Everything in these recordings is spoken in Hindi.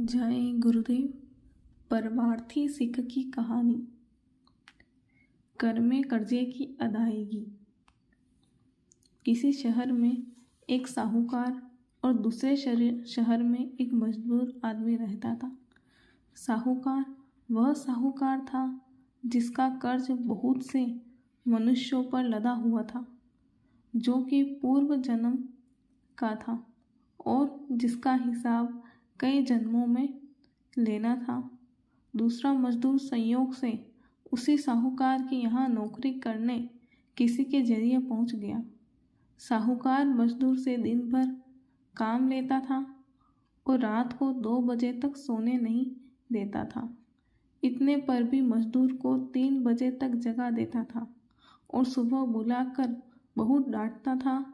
जय गुरुदेव। परमार्थी सिख की कहानी। कर में कर्जे की अदायगी। किसी शहर में एक साहूकार और दूसरे शहर में एक मजदूर आदमी रहता था। साहूकार वह साहूकार था जिसका कर्ज बहुत से मनुष्यों पर लदा हुआ था, जो कि पूर्व जन्म का था और जिसका हिसाब कई जन्मों में लेना था। दूसरा मजदूर संयोग से उसी साहूकार के यहाँ नौकरी करने किसी के जरिए पहुँच गया। साहूकार मजदूर से दिन भर काम लेता था और रात को 2 बजे तक सोने नहीं देता था। इतने पर भी मजदूर को 3 बजे तक जगा देता था और सुबह बुलाकर बहुत डांटता था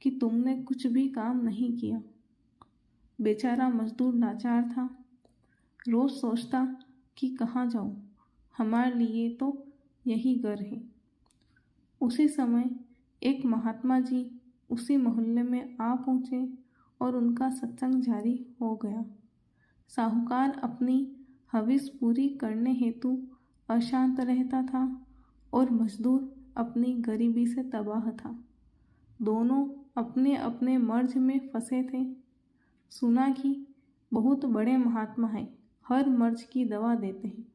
कि तुमने कुछ भी काम नहीं किया। बेचारा मजदूर लाचार था। रोज सोचता कि कहाँ जाऊँ, हमारे लिए तो यही घर है। उसी समय एक महात्मा जी उसी मोहल्ले में आ पहुँचे और उनका सत्संग जारी हो गया। साहूकार अपनी हविस पूरी करने हेतु अशांत रहता था और मजदूर अपनी गरीबी से तबाह था। दोनों अपने अपने मर्ज में फंसे थे। सुना कि बहुत बड़े महात्मा हैं, हर मर्ज की दवा देते हैं।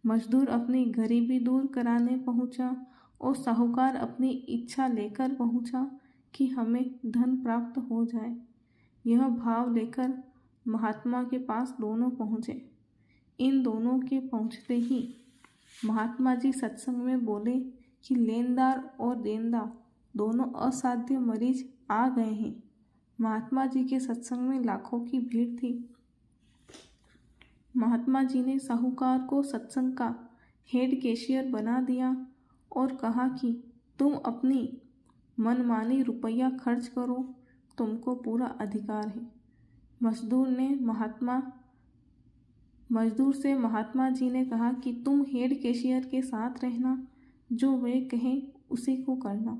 मजदूर अपनी गरीबी दूर कराने पहुंचा और साहूकार अपनी इच्छा लेकर पहुंचा कि हमें धन प्राप्त हो जाए। यह भाव लेकर महात्मा के पास दोनों पहुँचे। इन दोनों के पहुँचते ही महात्मा जी सत्संग में बोले कि लेनदार और देनदार दोनों असाध्य मरीज आ गए हैं। महात्मा जी के सत्संग में लाखों की भीड़ थी। महात्मा जी ने साहूकार को सत्संग का हेड कैशियर बना दिया और कहा कि तुम अपनी मनमानी रुपया खर्च करो, तुमको पूरा अधिकार है। मजदूर से महात्मा जी ने कहा कि तुम हेड कैशियर के साथ रहना, जो वे कहें उसी को करना।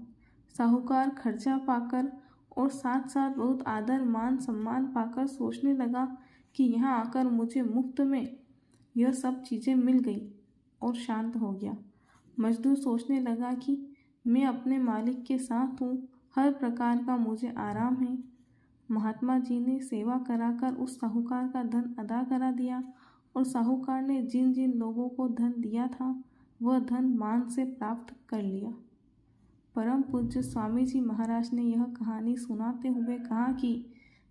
साहूकार खर्चा पाकर और साथ साथ बहुत आदर मान सम्मान पाकर सोचने लगा कि यहाँ आकर मुझे मुफ्त में यह सब चीज़ें मिल गई और शांत हो गया। मजदूर सोचने लगा कि मैं अपने मालिक के साथ हूँ, हर प्रकार का मुझे आराम है। महात्मा जी ने सेवा कराकर उस साहूकार का धन अदा करा दिया और साहूकार ने जिन जिन लोगों को धन दिया था वह धन मान से प्राप्त कर लिया। परम पूज्य स्वामी जी महाराज ने यह कहानी सुनाते हुए कहा कि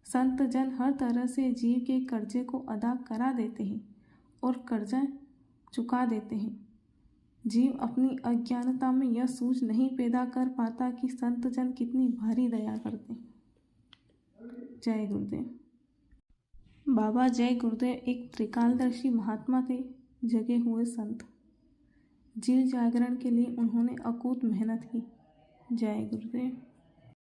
संत जन हर तरह से जीव के कर्जे को अदा करा देते हैं और कर्जा चुका देते हैं। जीव अपनी अज्ञानता में यह सूझ नहीं पैदा कर पाता कि संत जन कितनी भारी दया करते हैं। जय गुरुदेव। बाबा जय गुरुदेव एक त्रिकालदर्शी महात्मा थे, जगे हुए संत। जीव जागरण के लिए उन्होंने अकूत मेहनत की। जय गुरुदेव।